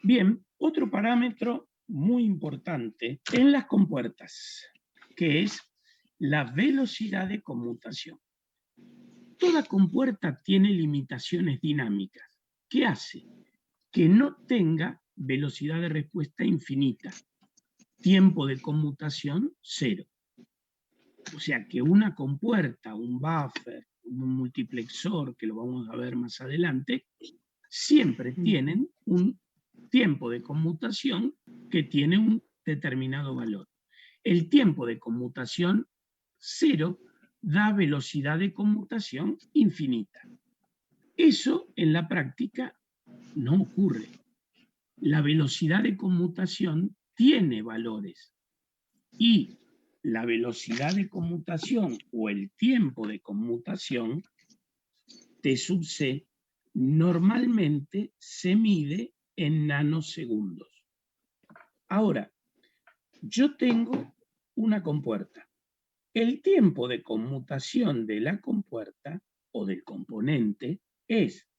Bien, otro parámetro muy importante en las compuertas, que es la velocidad de conmutación. Toda compuerta tiene limitaciones dinámicas. ¿Qué hace? Que no tenga velocidad de respuesta infinita. Tiempo de conmutación, 0. O sea que una compuerta, un buffer, un multiplexor, que lo vamos a ver más adelante, siempre tienen un tiempo de conmutación que tiene un determinado valor. El tiempo de conmutación 0 da velocidad de conmutación infinita. Eso en la práctica no ocurre. La velocidad de conmutación tiene valores y la velocidad de conmutación o el tiempo de conmutación, T sub C, normalmente se mide en nanosegundos. Ahora, yo tengo una compuerta. El tiempo de conmutación de la compuerta o del componente es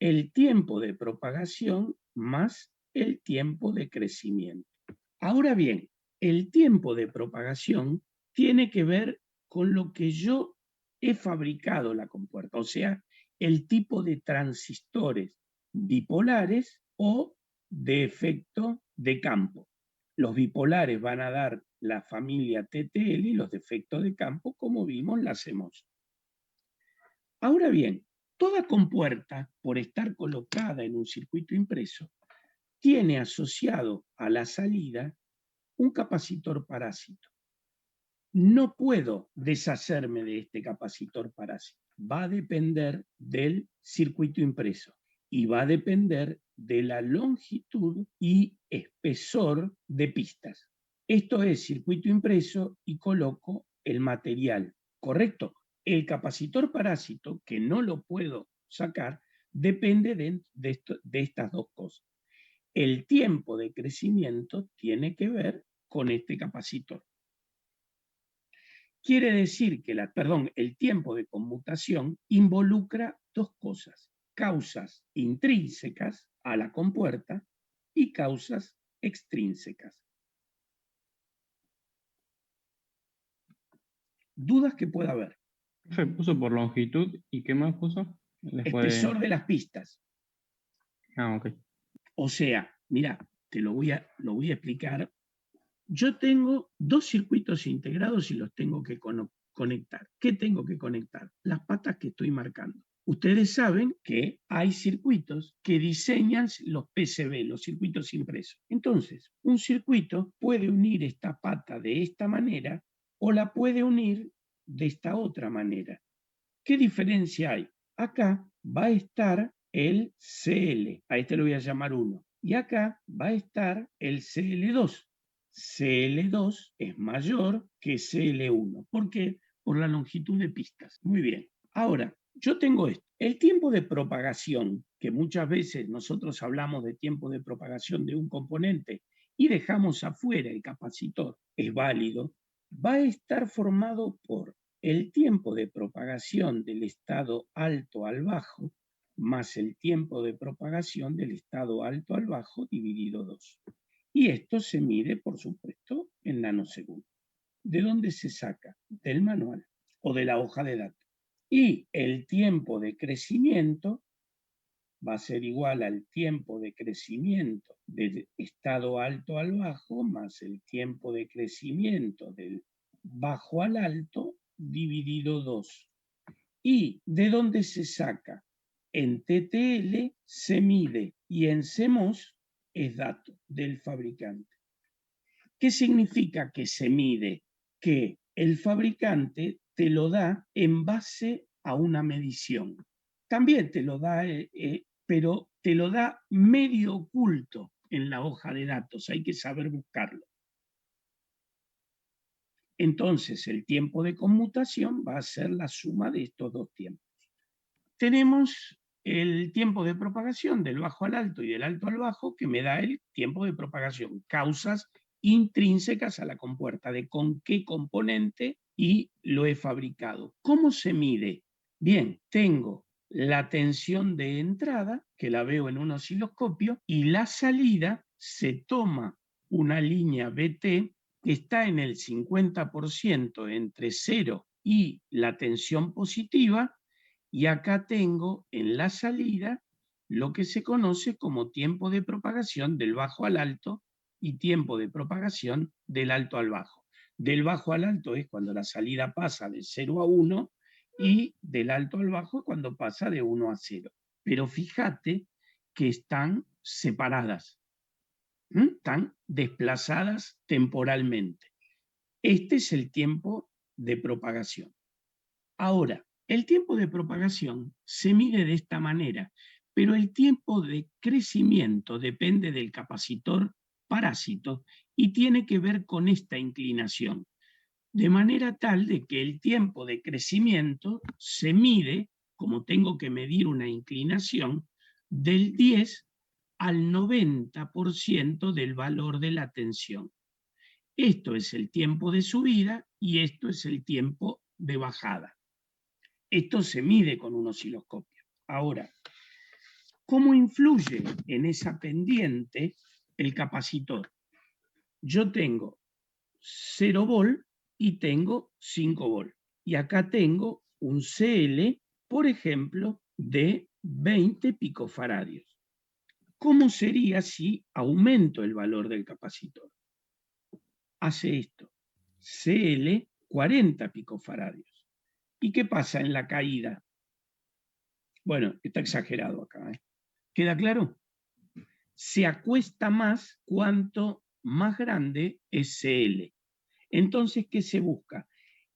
el tiempo de propagación más el tiempo de crecimiento. Ahora bien, el tiempo de propagación tiene que ver con lo que yo he fabricado la compuerta, o sea, el tipo de transistores bipolares o de efecto de campo. Los bipolares van a dar la familia TTL y los de efecto de campo, como vimos, la hacemos. Ahora bien, toda compuerta, por estar colocada en un circuito impreso, tiene asociado a la salida un capacitor parásito. No puedo deshacerme de este capacitor parásito. Va a depender del circuito impreso y va a depender de la longitud y espesor de pistas. Esto es circuito impreso y coloco el material, ¿correcto? El capacitor parásito, que no lo puedo sacar, depende de estas dos cosas. El tiempo de crecimiento tiene que ver con este capacitor. Quiere decir que el tiempo de conmutación involucra dos cosas: causas intrínsecas a la compuerta y causas extrínsecas. Dudas que pueda haber. Se puso por longitud y ¿qué más puso? Después Espesor de... de las pistas. Ok. O sea, mira, te lo voy a explicar. Yo tengo dos circuitos integrados y los tengo que conectar. ¿Qué tengo que conectar? Las patas que estoy marcando. Ustedes saben que hay circuitos que diseñan los PCB, los circuitos impresos. Entonces, un circuito puede unir esta pata de esta manera o la puede unir de esta otra manera. ¿Qué diferencia hay? Acá va a estar el CL, a este lo voy a llamar 1, y acá va a estar el CL2. CL2 es mayor que CL1. ¿Por qué? Por la longitud de pistas. Muy bien. Ahora, yo tengo esto. El tiempo de propagación, que muchas veces nosotros hablamos de tiempo de propagación de un componente y dejamos afuera el capacitor, es válido, va a estar formado por el tiempo de propagación del estado alto al bajo más el tiempo de propagación del estado alto al bajo dividido 2. Y esto se mide, por supuesto, en nanosegundos. ¿De dónde se saca? Del manual o de la hoja de datos. Y el tiempo de crecimiento va a ser igual al tiempo de crecimiento del estado alto al bajo más el tiempo de crecimiento del bajo al alto dividido 2. ¿Y de dónde se saca? En TTL se mide y en CMOS es dato del fabricante. ¿Qué significa que se mide? Que el fabricante te lo da en base a una medición. También te lo da, pero te lo da medio oculto en la hoja de datos, hay que saber buscarlo. Entonces, el tiempo de conmutación va a ser la suma de estos dos tiempos. Tenemos el tiempo de propagación del bajo al alto y del alto al bajo, que me da el tiempo de propagación, causas intrínsecas a la compuerta, de con qué componente y lo he fabricado. ¿Cómo se mide? Bien, tengo la tensión de entrada, que la veo en un osciloscopio, y la salida se toma una línea BT que está en el 50% entre 0 y la tensión positiva, y acá tengo en la salida lo que se conoce como tiempo de propagación del bajo al alto y tiempo de propagación del alto al bajo. Del bajo al alto es cuando la salida pasa de 0 a 1 y del alto al bajo cuando pasa de 1 a 0. Pero fíjate que están separadas, están desplazadas temporalmente. Este es el tiempo de propagación. Ahora, el tiempo de propagación se mide de esta manera, pero el tiempo de crecimiento depende del capacitor parásito y tiene que ver con esta inclinación, de manera tal de que el tiempo de crecimiento se mide, como tengo que medir una inclinación, del 10 al 90% del valor de la tensión. Esto es el tiempo de subida y esto es el tiempo de bajada. Esto se mide con un osciloscopio. Ahora, ¿cómo influye en esa pendiente el capacitor? Yo tengo 0 volt y tengo 5 volt. Y acá tengo un CL, por ejemplo, de 20 picofaradios. ¿Cómo sería si aumento el valor del capacitor? Hace esto, CL 40 picofaradios. ¿Y qué pasa en la caída? Bueno, está exagerado acá. ¿Queda claro? Se acuesta más cuanto más grande es CL. Entonces, ¿qué se busca?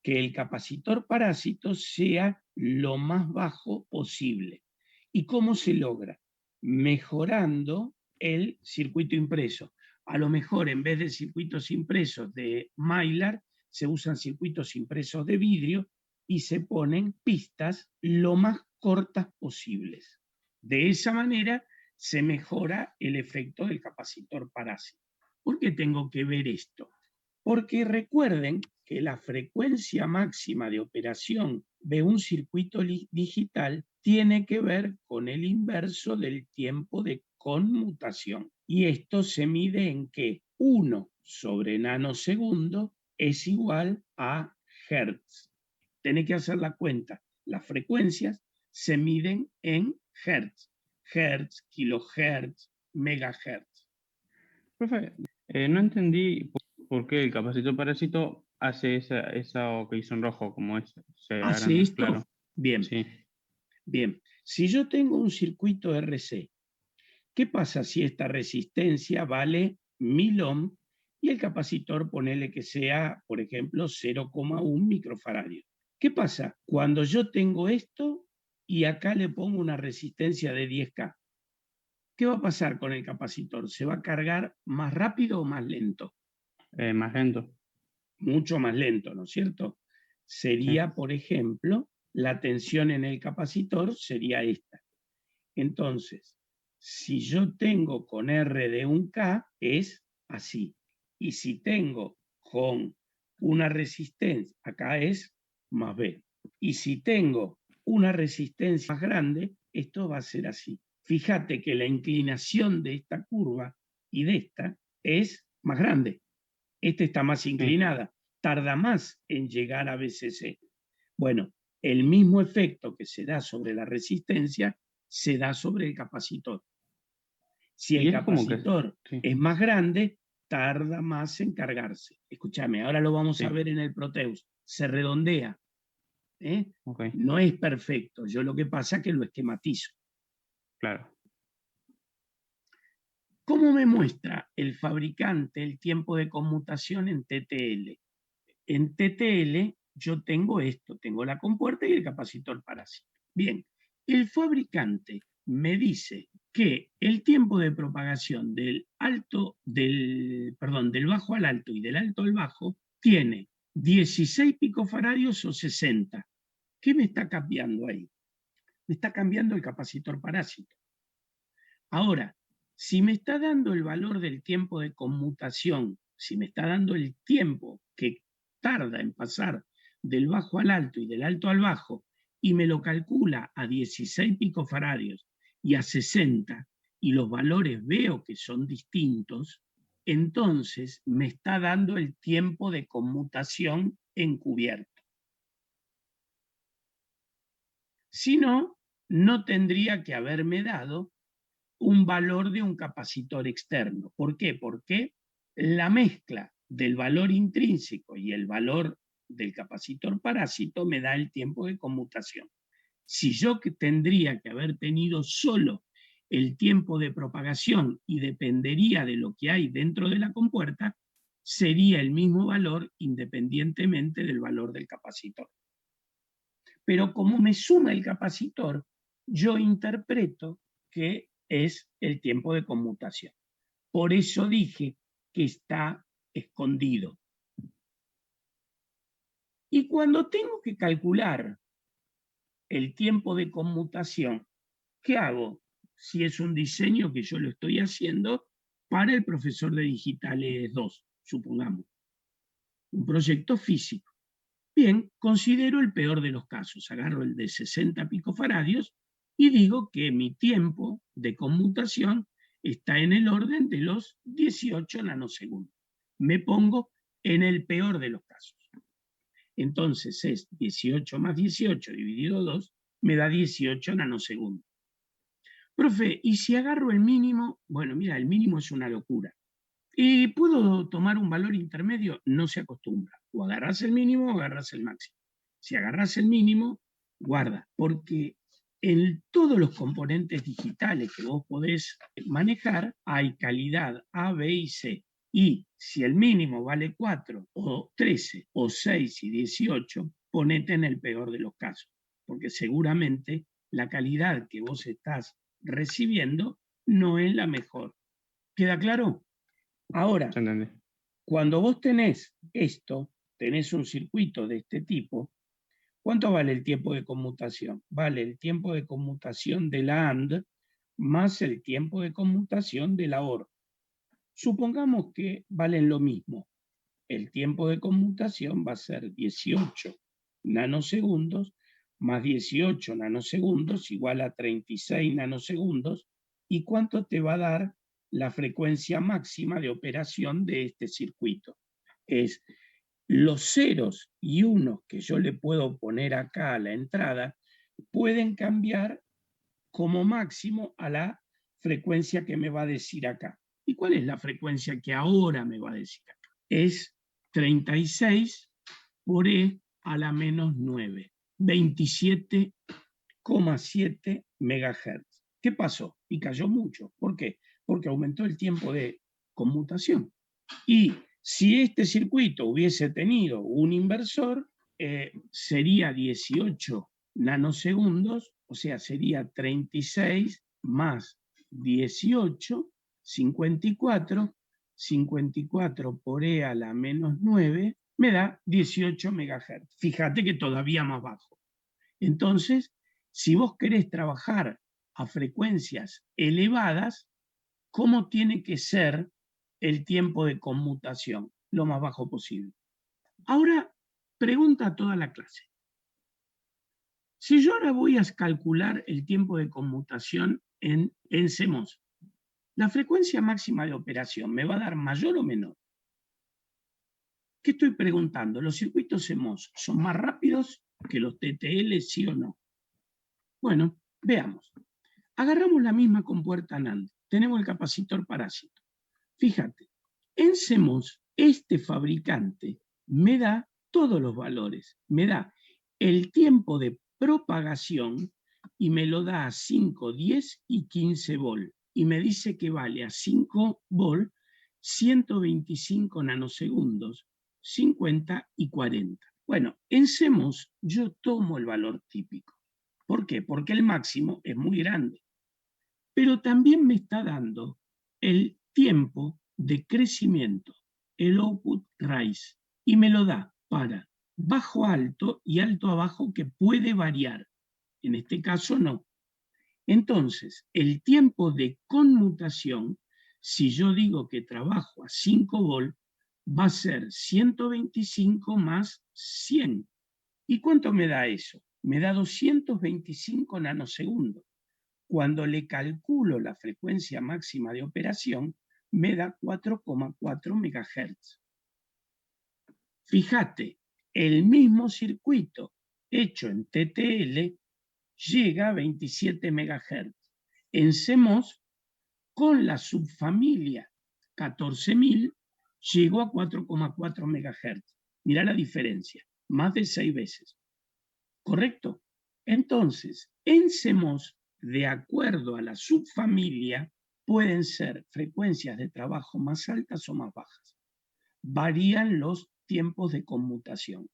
Que el capacitor parásito sea lo más bajo posible. ¿Y cómo se logra? Mejorando el circuito impreso. A lo mejor en vez de circuitos impresos de Mylar, se usan circuitos impresos de vidrio y se ponen pistas lo más cortas posibles. De esa manera se mejora el efecto del capacitor parásito. ¿Por qué tengo que ver esto? Porque recuerden que la frecuencia máxima de operación de un circuito digital tiene que ver con el inverso del tiempo de conmutación. Y esto se mide en que 1 sobre nanosegundo es igual a hertz. Tenés que hacer la cuenta. Las frecuencias se miden en hertz. Hertz, kilohertz, megahertz. Profe, no entendí por qué el capacitor parásito hace esa que hizo en rojo, como es, se ¿Hace agranda, esto? claro. Bien. Sí, Bien, si yo tengo un circuito RC, ¿qué pasa si esta resistencia vale 1000 ohm y el capacitor ponele que sea, por ejemplo, 0,1 microfaradio? ¿Qué pasa cuando yo tengo esto y acá le pongo una resistencia de 10K? ¿Qué va a pasar con el capacitor? ¿Se va a cargar más rápido o más lento? más lento. Mucho más lento, ¿no es cierto? Sí, Sería, por ejemplo, la tensión en el capacitor sería esta. Entonces, si yo tengo con R de 1K, es así. Y si tengo con una resistencia, acá es más B. Y si tengo una resistencia más grande, esto va a ser así. Fíjate que la inclinación de esta curva y de esta es más grande. Esta está más sí. inclinada, tarda más en llegar a BCC. Bueno, el mismo efecto que se da sobre la resistencia se da sobre el capacitor. Si el Y es como que, capacitor sí, es más grande, tarda más en cargarse. Escúchame, ahora lo vamos a sí, ver en el Proteus. Se redondea. ¿Eh? ok, No es perfecto. Yo lo que pasa es que lo esquematizo. claro. ¿Cómo me muestra el fabricante el tiempo de conmutación en TTL? En TTL yo tengo esto, tengo la compuerta y el capacitor parásito. Bien, el fabricante me dice que el tiempo de propagación del bajo al alto y del alto al bajo tiene 16 picofaradios o 60. ¿Qué me está cambiando ahí? Me está cambiando el capacitor parásito. Ahora, si me está dando el valor del tiempo de conmutación, si me está dando el tiempo que tarda en pasar del bajo al alto y del alto al bajo, y me lo calcula a 16 picofaradios y a 60, y los valores veo que son distintos, entonces me está dando el tiempo de conmutación encubierto. Si no, no tendría que haberme dado un valor de un capacitor externo. ¿Por qué? Porque la mezcla del valor intrínseco y el valor del capacitor parásito me da el tiempo de conmutación. Si yo tendría que haber tenido solo el tiempo de propagación y dependería de lo que hay dentro de la compuerta, sería el mismo valor independientemente del valor del capacitor. Pero como me suma el capacitor, yo interpreto que es el tiempo de conmutación. Por eso dije que está escondido. Y cuando tengo que calcular el tiempo de conmutación, ¿qué hago? Si es un diseño que yo lo estoy haciendo para el profesor de Digitales 2, supongamos, un proyecto físico. Bien, considero el peor de los casos, agarro el de 60 picofaradios y digo que mi tiempo de conmutación está en el orden de los 18 nanosegundos. Me pongo en el peor de los casos. Entonces es 18 más 18 dividido 2, me da 18 nanosegundos. Profe, ¿y si agarro el mínimo? Bueno, mira, el mínimo es una locura. ¿Y puedo tomar un valor intermedio? No se acostumbra. O agarras el mínimo o agarras el máximo. Si agarras el mínimo, guarda, porque en todos los componentes digitales que vos podés manejar hay calidad A, B y C. Y si el mínimo vale 4 o 13 o 6 y 18, ponete en el peor de los casos, porque seguramente la calidad que vos estás recibiendo no es la mejor. ¿Queda claro? Ahora, cuando vos tenés esto, tenés un circuito de este tipo, ¿cuánto vale el tiempo de conmutación? Vale el tiempo de conmutación de la AND más el tiempo de conmutación de la OR. Supongamos que valen lo mismo. El tiempo de conmutación va a ser 18 nanosegundos más 18 nanosegundos igual a 36 nanosegundos. ¿Y cuánto te va a dar la frecuencia máxima de operación de este circuito? Es los ceros y unos que yo le puedo poner acá a la entrada pueden cambiar como máximo a la frecuencia que me va a decir acá. ¿Y cuál es la frecuencia que ahora me va a decir acá? Es 36 por E a la menos 9, 27,7 MHz. ¿Qué pasó? Y cayó mucho. ¿Por qué? Porque aumentó el tiempo de conmutación. Y si este circuito hubiese tenido un inversor, sería 18 nanosegundos, o sea, sería 36 más 18, 54, 54 por E a la menos 9, me da 18 MHz. Fíjate que todavía más bajo. Entonces, si vos querés trabajar a frecuencias elevadas, ¿cómo tiene que ser el tiempo de conmutación? Lo más bajo posible. Ahora, pregunta a toda la clase. Si yo ahora voy a calcular el tiempo de conmutación en CMOS, ¿la frecuencia máxima de operación me va a dar mayor o menor? ¿Qué estoy preguntando? ¿Los circuitos CMOS son más rápidos que los TTL, sí o no? Bueno, veamos. Agarramos la misma compuerta NAND. Tenemos el capacitor parásito. Fíjate, en CMOS, este fabricante me da todos los valores. Me da el tiempo de propagación y me lo da a 5, 10 y 15 volt. Y me dice que vale a 5 volt 125 nanosegundos, 50 y 40. Bueno, en CMOS yo tomo el valor típico. ¿Por qué? Porque el máximo es muy grande. Pero también me está dando el tiempo de crecimiento, el output rise, y me lo da para bajo alto y alto abajo, que puede variar. En este caso no. Entonces, el tiempo de conmutación, si yo digo que trabajo a 5 volt, va a ser 125 más 100. ¿Y cuánto me da eso? me da 225 nanosegundos. Cuando le calculo la frecuencia máxima de operación, me da 4,4 MHz. Fíjate, el mismo circuito hecho en TTL llega a 27 MHz. En CMOS, con la subfamilia 14.000, llegó a 4,4 MHz. Mirá la diferencia, más de 6 veces. ¿Correcto? Entonces, en CMOS, de acuerdo a la subfamilia, pueden ser frecuencias de trabajo más altas o más bajas. Varían los tiempos de conmutación.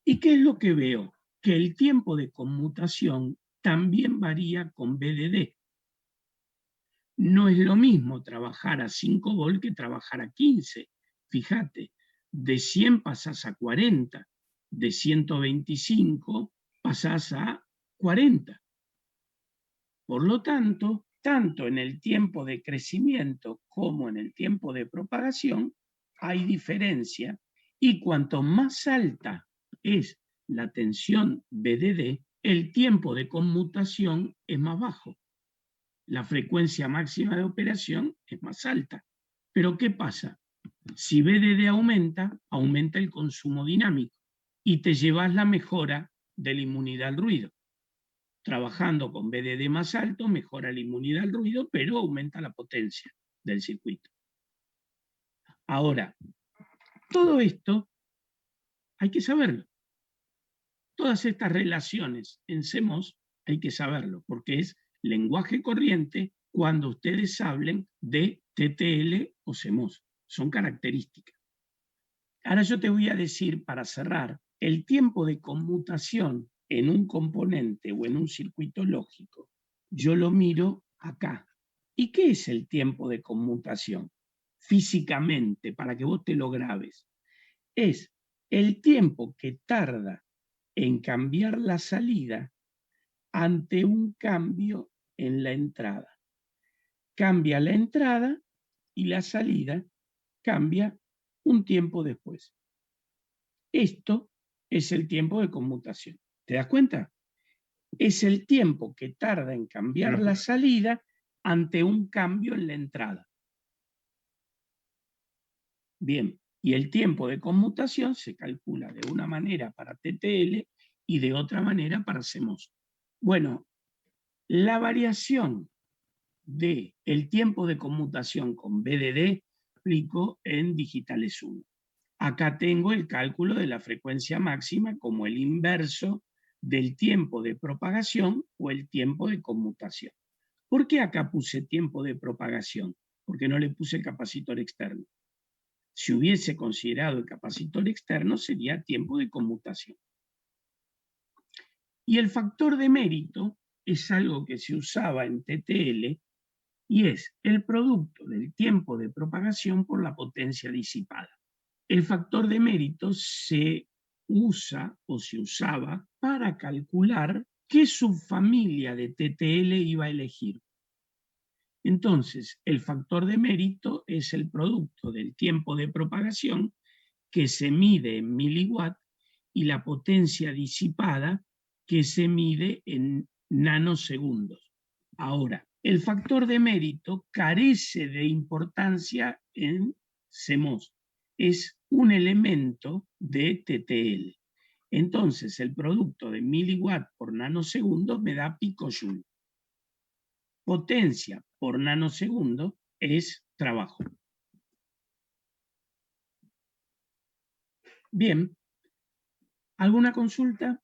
¿Y qué es lo que veo? Que el tiempo de conmutación también varía con BDD. No es lo mismo trabajar a 5 volt que trabajar a 15. Fíjate, de 100 pasás a 40, de 125 pasás a 40. Por lo tanto, tanto en el tiempo de crecimiento como en el tiempo de propagación hay diferencia, y cuanto más alta es la tensión BDD, el tiempo de conmutación es más bajo. La frecuencia máxima de operación es más alta. Pero ¿qué pasa? Si BDD aumenta, aumenta el consumo dinámico y te llevas la mejora de la inmunidad al ruido. Trabajando con BDD más alto, mejora la inmunidad al ruido, pero aumenta la potencia del circuito. Ahora, todo esto hay que saberlo. Todas estas relaciones en CMOS hay que saberlo, porque es lenguaje corriente cuando ustedes hablen de TTL o CMOS. Son características. Ahora yo te voy a decir, para cerrar, el tiempo de conmutación en un componente o en un circuito lógico. Yo lo miro acá. ¿Y qué es el tiempo de conmutación? Físicamente, para que vos te lo grabes. Es el tiempo que tarda en cambiar la salida ante un cambio en la entrada. Cambia la entrada y la salida cambia un tiempo después. Esto es el tiempo de conmutación. ¿Te das cuenta? Es el tiempo que tarda en cambiar la salida ante un cambio en la entrada. Bien, y el tiempo de conmutación se calcula de una manera para TTL y de otra manera para CMOS. Bueno, la variación del tiempo de conmutación con BDD explico en Digitales 1. Acá tengo el cálculo de la frecuencia máxima como el inverso del tiempo de propagación o el tiempo de conmutación. ¿Por qué acá puse tiempo de propagación? Porque no le puse capacitor externo. Si hubiese considerado el capacitor externo, sería tiempo de conmutación. Y el factor de mérito es algo que se usaba en TTL y es el producto del tiempo de propagación por la potencia disipada. El factor de mérito se usa o se usaba para calcular qué subfamilia de TTL iba a elegir. Entonces, el factor de mérito es el producto del tiempo de propagación que se mide en miliwatt y la potencia disipada que se mide en nanosegundos. Ahora, el factor de mérito carece de importancia en CMOS. Es un elemento de TTL. Entonces, el producto de miliwatt por nanosegundo me da picojoule. Potencia por nanosegundo es trabajo. Bien, ¿alguna consulta?